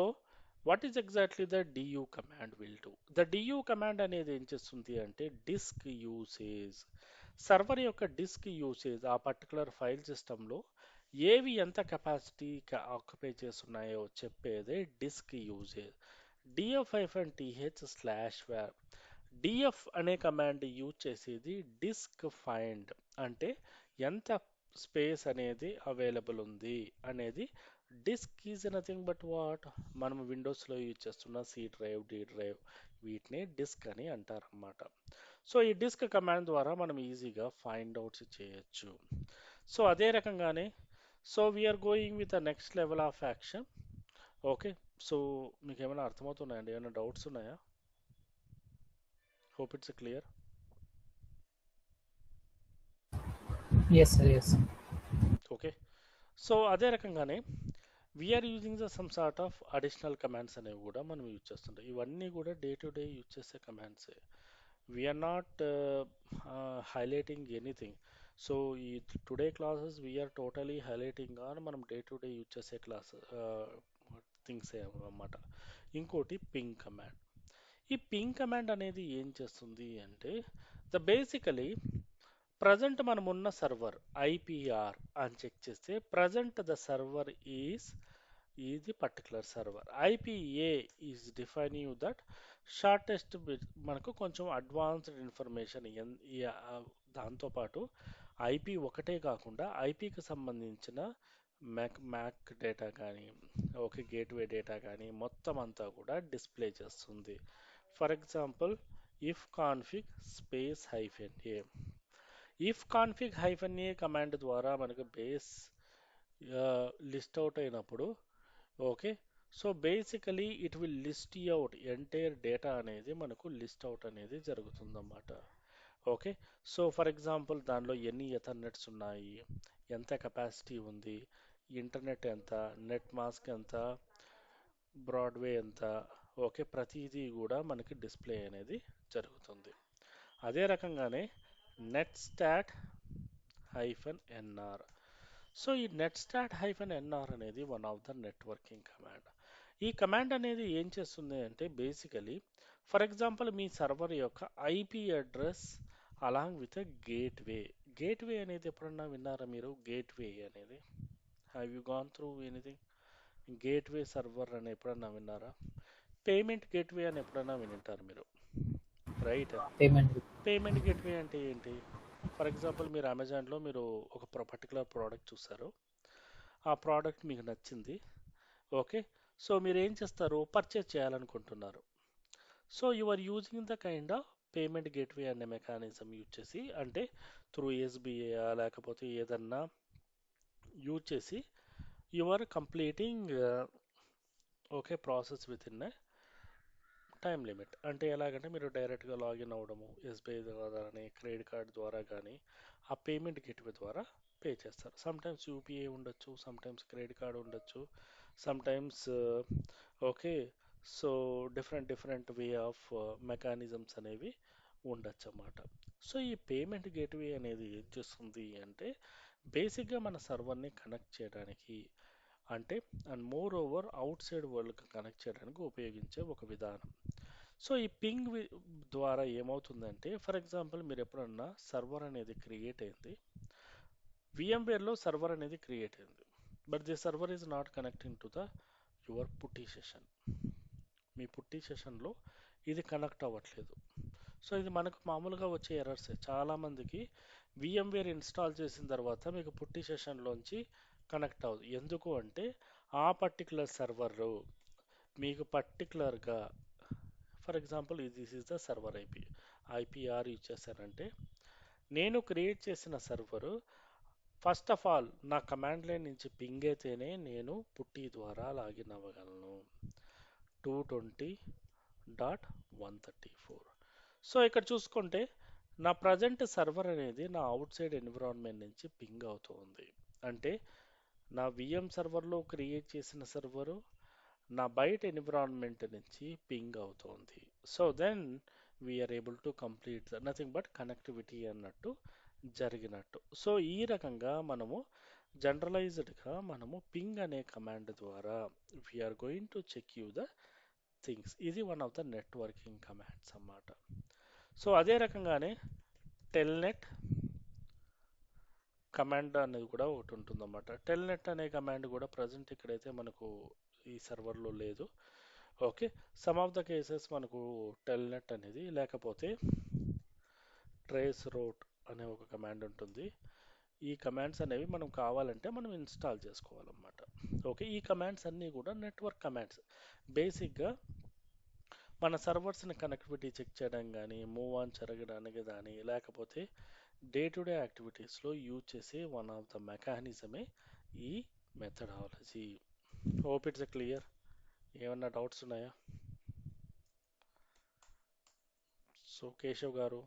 what is exactly the du command will do? The du command అనేది ఏం చేస్తుంది అంటే disk usage, server యొక్క disk usage ఆ particular file సిస్టంలో ఏవి ఎంత కెపాసిటీ ఆక్యుపై చేస్తున్నాయో చెప్పేదే డిస్క్ యూసేజ్. df-th/var. df అనే కమాండ్ యూజ్ చేసేది డిస్క్ ఫైండ్, అంటే ఎంత స్పేస్ అనేది అవైలబుల్ ఉంది అనేది. Disk is nothing but what, మనం విండోస్లో యూజ్ చేస్తున్న సి డ్రైవ్, డి డ్రైవ్, వీటిని డిస్క్ అని అంటారన్నమాట. సో ఈ డిస్క్ కమాండ్ ద్వారా మనం ఈజీగా ఫైండ్ అవుట్స్ చేయొచ్చు. సో అదే రకంగానే, so we are going with the next level of action. Okay, so మీకు ఏమైనా అర్థమవుతున్నాయండి? ఏమైనా డౌట్స్ ఉన్నాయా? Hope it's clear.
Yes, sir. Yes.
Okay, so అదే రకంగానే we are using the some sort of additional commands అనేవి కూడా మనం యూజ్ చేస్తుంటాం. ఇవన్నీ కూడా డే టు డే యూజ్ చేసే కమాండ్సే. We are not highlighting anything. So ఈ today classes we are totally highlighting on మనం డే టు డే యూజ్ చేసే క్లాస్ థింగ్స్ అన్నమాట. ఇంకోటి పింగ్ కమాండ్. ఈ పింగ్ కమాండ్ అనేది ఏం చేస్తుంది అంటే, ద బేసికలీ ప్రజెంట్ మనం ఉన్న సర్వర్ ఐపీఆర్ అని చెక్ చేస్తే, present the server is the particular server. IPA is define you that shortest bit, మనకు కొంచెం అడ్వాన్స్డ్ ఇన్ఫర్మేషన్. దాంతోపాటు ఐపీ ఒకటే కాకుండా ఐపీకి సంబంధించిన మ్యాక్ డేటా కానీ, ఓకే, గేట్వే డేటా కానీ మొత్తం అంతా కూడా డిస్ప్లే చేస్తుంది. For example, if config space hyphen A, if config hyphen A command ద్వారా మనకు బేస్ లిస్ట్ అవుట్ అయినప్పుడు, okay, so basically it will list out entire data అనేది మనకు లిస్ట్ అవుట్ అనేది జరుగుతుందన్నమాట. ఓకే, సో ఫర్ ఎగ్జాంపుల్ దానిలో ఎన్ని ఎథర్నెట్స్ ఉన్నాయి, ఎంత కెపాసిటీ ఉంది, ఇంటర్నెట్ ఎంత, నెట్ మాస్క్ ఎంత, బ్రాడ్వే ఎంత, ఓకే, ప్రతిదీ కూడా మనకి డిస్ప్లే అనేది జరుగుతుంది. అదే రకంగానే net stat hyphen NR. So ఈ నెట్ స్టాట్ హైఫన్ ఎన్ఆర్ అనేది one of the networking command. ఈ కమాండ్ అనేది ఏం చేస్తుంది అంటే, బేసికలీ ఫర్ ఎగ్జాంపుల్ మీ సర్వర్ యొక్క IP address along with gateway. Gateway అనేది ఎప్పుడన్నా విన్నారా మీరు? గేట్వే అనేది, have you gone through anything? Gateway server అని ఎప్పుడన్నా విన్నారా? పేమెంట్ గేట్వే అని ఎప్పుడన్నా వినింటారు మీరు, రైట్?
Payment.
పేమెంట్ గేట్వే అంటే ఏంటి? ఫర్ ఎగ్జాంపుల్, మీరు అమెజాన్లో మీరు ఒక పర్టికులర్ ప్రోడక్ట్ చూస్తారు, ఆ ప్రోడక్ట్ మీకు నచ్చింది, ఓకే, సో మీరు ఏం చేస్తారు, పర్చేజ్ చేయాలనుకుంటున్నారు. So you are using the kind of payment gateway అనే మెకానిజం యూజ్ చేసి, అంటే త్రూ ఎస్బీఐ లేకపోతే ఏదన్నా యూజ్ చేసి you are completing, okay, process within time limit. అంటే ఎలాగంటే మీరు డైరెక్ట్గా లాగిన్ అవ్వడము, ఎస్బీఐ ద్వారా కానీ క్రెడిట్ కార్డ్ ద్వారా కానీ ఆ పేమెంట్ గేట్వే ద్వారా పే చేస్తారు. సమ్ టైమ్స్ యూపీఐ ఉండొచ్చు, సమ్ టైమ్స్ క్రెడిట్ కార్డ్ ఉండొచ్చు, some times, okay, so different different way of mechanisms అనేవి ఉండొచ్చు అన్నమాట. సో ఈ పేమెంట్ గేట్వే అనేది ఏం చేస్తుంది అంటే, బేసిక్గా మన సర్వర్ని కనెక్ట్ చేయడానికి, అంటే and moreover outside వరల్డ్కి కనెక్ట్ చేయడానికి ఉపయోగించే ఒక విధానం. సో ఈ పింగ్ ద్వారా ఏమవుతుందంటే, ఫర్ ఎగ్జాంపుల్ మీరు ఎప్పుడన్నా సర్వర్ అనేది క్రియేట్ అయింది, VMwareలో సర్వర్ అనేది క్రియేట్ అయింది, but the server is not connecting to the your పుట్టి సెషన్. మీ పుట్టి సెషన్లో ఇది కనెక్ట్ అవ్వట్లేదు. సో ఇది మనకు మామూలుగా వచ్చే ఎర్రర్సే. చాలామందికి VMware ఇన్స్టాల్ చేసిన తర్వాత మీకు పుట్టి సెషన్లోంచి కనెక్ట్ అవ్వదు. ఎందుకు అంటే, ఆ పర్టికులర్ సర్వర్ మీకు పర్టికులర్గా, for example this is the server IPR use చేశారంటే, నేను క్రియేట్ చేసిన సర్వరు ఫస్ట్ ఆఫ్ ఆల్ నా కమాండ్ లైన్ నుంచి పింగ్ అయితేనే నేను పుట్టి ద్వారా లాగిన్ అవ్వగలను 220.134. సో ఇక్కడ చూసుకుంటే నా ప్రజెంట్ సర్వర్ అనేది నా అవుట్ సైడ్ ఎన్విరాన్మెంట్ నుంచి పింగ్ అవుతూ ఉంది. అంటే నా విఎం సర్వర్లో క్రియేట్ చేసిన సర్వరు నా బయట ఎన్విరాన్మెంట్ నుంచి పింగ్ అవుతోంది. So then we are able to complete nothing but connectivity అన్నట్టు జరిగినట్టు. సో ఈ రకంగా మనము జనరలైజ్డ్గా మనము పింగ్ అనే కమాండ్ ద్వారా we're going to check you the things. ఇది one of the networking commands అన్నమాట. సో అదే రకంగానే టెల్నెట్ కమాండ్ అనేది కూడా ఒకటి ఉంటుందన్నమాట. టెల్నెట్ అనే కమాండ్ కూడా ప్రజెంట్ ఇక్కడైతే మనకు ఈ సర్వర్లో లేదు. Okay, some of the cases మనకు టెల్నెట్ అనేది లేకపోతే ట్రేస్ రూట్ అనే ఒక కమాండ్ ఉంటుంది. ఈ కమాండ్స్ అనేవి మనం కావాలంటే మనం ఇన్స్టాల్ చేసుకోవాలన్నమాట. ఓకే, ఈ కమాండ్స్ అన్నీ కూడా నెట్వర్క్ కమాండ్స్. బేసిక్గా మన సర్వర్స్ని కనెక్టివిటీ చెక్ చేయడం కానీ, మూవ్ ఆన్ జరగడానికి కానీ, లేకపోతే డే టు డే యాక్టివిటీస్లో యూజ్ చేసే వన్ ఆఫ్ ద మెకానిజమే ఈ మెథడాలజీ. Hope it's clear. ఏమన్నా డౌట్స్ ఉన్నాయా? So Keshav garu,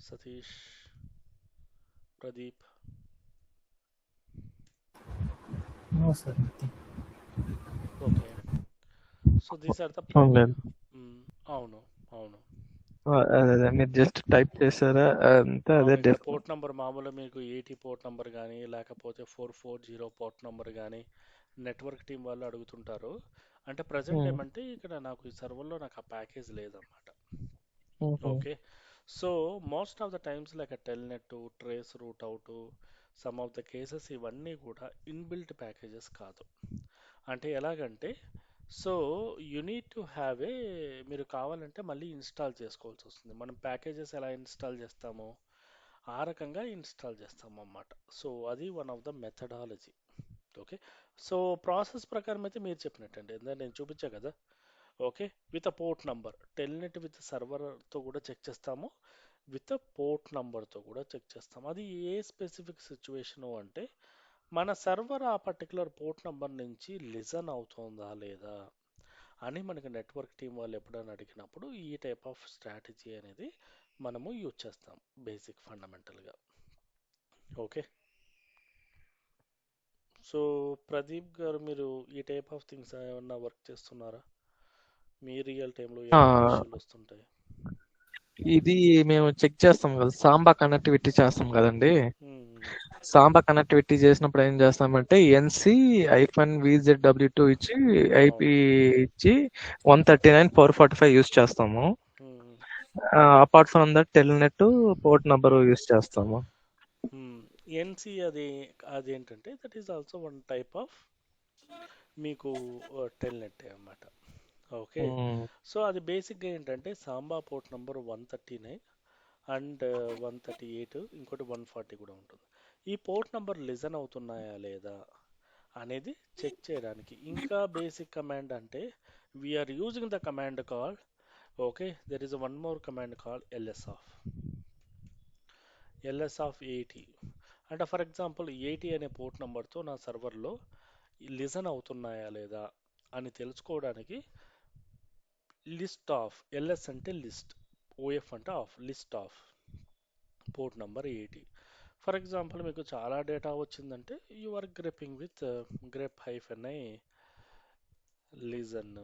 Satish, Pradeep.
No, sir, nothing.
Okay, so these are the
అవునులేదు.
అవును, అవును.
అదే మీరు జస్ట్ టైప్ చేశారా అంతా అదే
ఇక్కడ పోర్ట్ నంబర్ మామూలుగా మీకు 80 పోర్ట్ నంబర్ కానీ లేకపోతే 440 పోర్ట్ నంబర్ కానీ నెట్వర్క్ టీం వాళ్ళు అడుగుతుంటారు. అంటే ప్రజెంట్ ఏమంటే ఇక్కడ నాకు ఈ సర్వర్లో నాకు ఆ ప్యాకేజ్ లేదన్నమాట. Okay, so most of the times like Telnet, trace route out, some of the cases ఇవన్నీ కూడా ఇన్బిల్ట్ ప్యాకేజెస్ కాదు. అంటే ఎలాగంటే, so you need to have a, మీరు కావాలంటే మళ్ళీ ఇన్స్టాల్ చేసుకోవాల్సి వస్తుంది. మనం ప్యాకేజెస్ ఎలా ఇన్స్టాల్ చేస్తామో ఆ రకంగా ఇన్స్టాల్ చేస్తాం అన్నమాట. సో అది one of the methodology. Okay, so process ప్రకారం అయితే మీరు చెప్పినట్టండి, ఎందుకంటే నేను చూపించా కదా. Okay, with a port number telnet with సర్వర్తో కూడా చెక్ చేస్తాము, విత్ పోర్ట్ నంబర్తో కూడా చెక్ చేస్తాం. అది ఏ స్పెసిఫిక్ సిచ్యువేషన్ అంటే మన సర్వర్ ఆ పర్టికులర్ పోర్ట్ నంబర్ నుంచి లిజన్ అవుతుందా లేదా అని మనకి నెట్వర్క్ టీం వాళ్ళు ఎప్పుడైనా అడిగినప్పుడు ఈ టైప్ ఆఫ్ స్ట్రాటజీ అనేది మనము యూజ్ చేస్తాం బేసిక్ ఫండమెంటల్గా. ఓకే, సో ప్రదీప్ గారు, మీరు ఈ టైప్ ఆఫ్ థింగ్స్ ఏమన్నా వర్క్ చేస్తున్నారా? మీ రియల్ టైంలో ఎలాంటి ఇష్యూలు వస్తుంటాయి?
ఇది మేము చెక్ చేస్తాం కదా, సాంబా కనెక్టివిటీ చేస్తాం కదండి. సాంబా కనెక్టివిటీ చేసినప్పుడు ఏం చేస్తామంటే ఎన్సి -VZW2 ఇచ్చి ఐపీ ఇచ్చి 139.445 యూస్ చేస్తాము. Apart from that Telnet port number use చేస్తాము.
ఎన్సి అదేంటంటే that is also one type of మీకు టెల్నెట్ అన్నమాట. ఓకే, సో అది బేసిక్గా ఏంటంటే సాంబా పోర్ట్ నంబర్ 139 అండ్ 138, ఇంకోటి 140 కూడా ఉంటుంది. ఈ పోర్ట్ నంబర్ లిజన్ అవుతున్నాయా లేదా అనేది చెక్ చేయడానికి ఇంకా బేసిక్ కమాండ్ అంటే we are using the command call, okay, there is one more command call ls of 80. అంటే ఫర్ ఎగ్జాంపుల్ 80 అనే పోర్ట్ నెంబర్తో నా సర్వర్లో లిజన్ అవుతున్నాయా లేదా అని తెలుసుకోవడానికి లిస్ట్ ఆఫ్, ls అంటే లిస్ట్, ఓఎఫ్ అంటే of, list of port number 80. For example మీకు చాలా డేటా వచ్చిందంటే you are grepping with grep -i listen,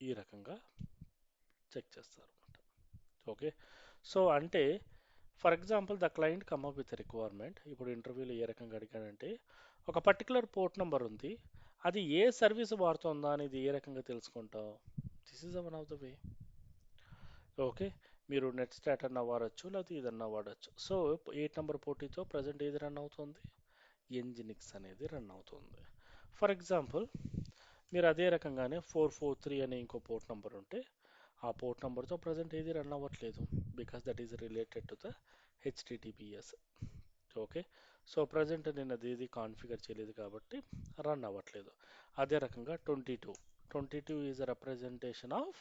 ఈ రకంగా చెక్ చేస్తారు అనమాట. ఓకే, సో అంటే for example the client come up with requirement. ఇప్పుడు ఇంటర్వ్యూలో ఏ రకంగా అడిగాడంటే ఒక పర్టికులర్ పోర్ట్ నెంబర్ ఉంది, అది ఏ సర్వీస్ వాడుతుందా అనేది ఏ రకంగా తెలుసుకుంటావు? This is one of the way. Okay, మీరు నెట్ స్టాట్ అన్న వాడచ్చు, లేకపోతే ఇదన్నా వాడచ్చు. సో 8 నెంబర్ పోటీతో ప్రజెంట్ ఏది రన్ అవుతుంది? ఎంజినిక్స్ అనేది రన్ అవుతుంది. ఫర్ ఎగ్జాంపుల్ మీరు అదే రకంగానే 443 అనే ఇంకో పోర్ట్ నెంబర్ ఉంటే ఆ పోర్ట్ నెంబర్తో ప్రజెంట్ ఏది రన్ అవ్వట్లేదు, because that is related to the HTTPS. Okay, so present నేను అది ఏది కాన్ఫిగర్ చేయలేదు కాబట్టి రన్ అవ్వట్లేదు. అదే రకంగా 22 is a representation of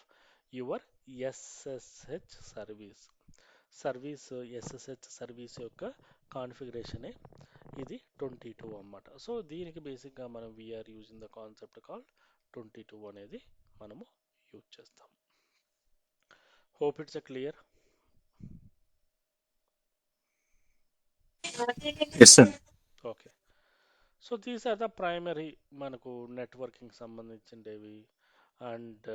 your SSH service SSH service యొక్క కాన్ఫిగరేషనే ఇది 22 అన్నమాట. సో దీనికి బేసిక్గా మనం we are using the concept call 22 అనేది మనము యూజ్ చేస్తాం. Hope it's clear.
Yes sir.
Okay, so these are the primary మనకు నెట్వర్కింగ్ సంబంధించినవి అండ్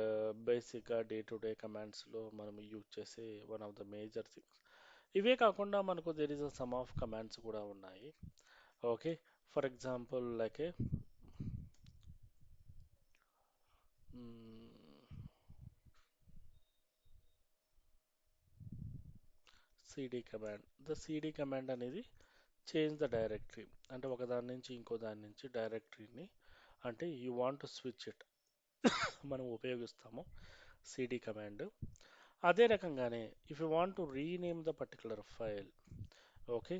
బేసిక్గా డే టు డే కమాండ్స్లో మనం యూజ్ చేసే one of the major things. ఇవే కాకుండా మనకు there is a some of commands కూడా ఉన్నాయి. Okay, for example like CD command. The CD command అనేది చేంజ్ ద డైరెక్టరీ, అంటే ఒక దాని నుంచి ఇంకో దాని నుంచి డైరెక్టరీని అంటే you want to switch it మనం ఉపయోగిస్తాము సిడి కమాండ్. అదే రకంగానే if you want to rename the particular file, okay,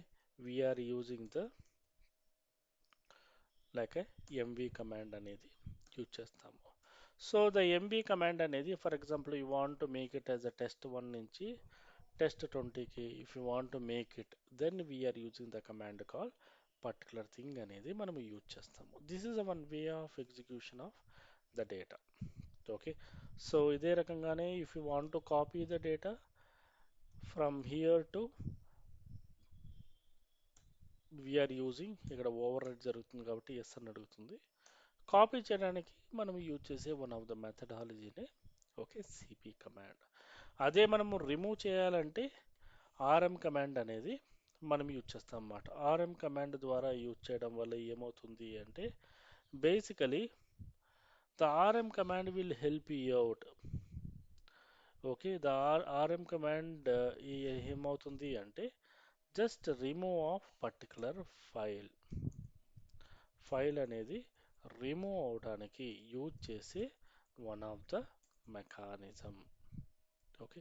we are using the like MV command అనేది యూజ్ చేస్తాము. సో ద ఎంవి కమాండ్ అనేది for example you want to make it as a test1 నుంచి test20కి if you want to make it, then we are using the command call particular thing అనేది మనం use చేస్తాము. This is one way of execution of the data. Okay, so ఇదే రకంగానే if you want to copy the data from here to we are using, ఇక్కడ overwrite జరుగుతుంది కాబట్టి yes అని అడుగుతుంది. కాపీ చేయడానికి మనం యూజ్ చేసే వన్ ఆఫ్ ద మెథడాలజీనే ఓకే సిపి కమాండ్. అదే మనము రిమూవ్ చేయాలంటే ఆర్ఎం కమాండ్ అనేది మనం యూజ్ చేస్తాం అన్నమాట. ఆర్ఎం కమాండ్ ద్వారా యూజ్ చేయడం వల్ల ఏమవుతుంది అంటే basically the RM command will help you out. Okay, the RM command ఏమవుతుంది అంటే just remove of particular file, file అనేది రిమూవ్ అవడానికి యూజ్ చేసే one of the mechanism. Okay,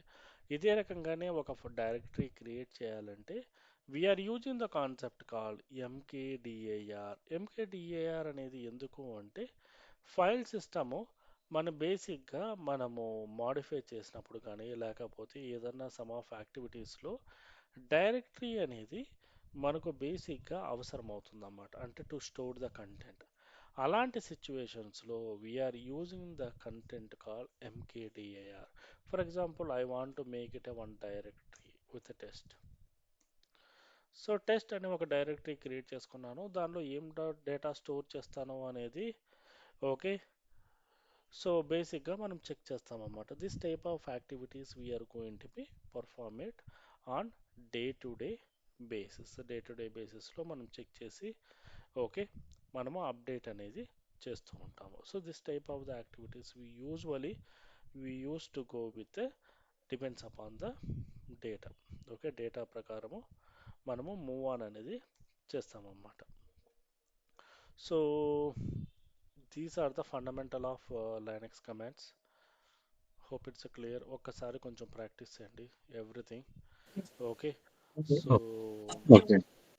ఇదే రకంగానే ఒక డైరెక్టరీ క్రియేట్ చేయాలంటే we are using the concept called MKDIR. MKDIR అనేది ఎందుకు అంటే ఫైల్ సిస్టము మన బేసిక్గా మనము మాడిఫై చేసినప్పుడు కానీ లేకపోతే ఏదన్నా సమ్ ఆఫ్ యాక్టివిటీస్లో డైరెక్టరీ అనేది మనకు బేసిక్గా అవసరం అవుతుందన్నమాట, అంటే టు స్టోర్ ద కంటెంట్. అలాంటి సిచ్యువేషన్స్లో we are using the content call MKDIR. For example I want to make it a one directory with test. So test అనే ఒక డైరెక్టరీ క్రియేట్ చేసుకున్నాను, దానిలో ఏం డేటా స్టోర్ చేస్తాను అనేది ఓకే. సో బేసిక్గా మనం చెక్ చేస్తామన్నమాట. This type of activities we're going to be perform it on day to day basis. Day to day బేసిస్లో మనం చెక్ చేసి ఓకే మనము అప్డేట్ అనేది చేస్తూ ఉంటాము. So this type of the activities we used to go with the depends upon the data. Okay, data ప్రకారము మనము move on అనేది చేస్తామన్నమాట. So these are the fundamental of Linux commands. Hope it's clear. ఒక్కసారి కొంచెం practice చేయండి everything. Okay, so
okay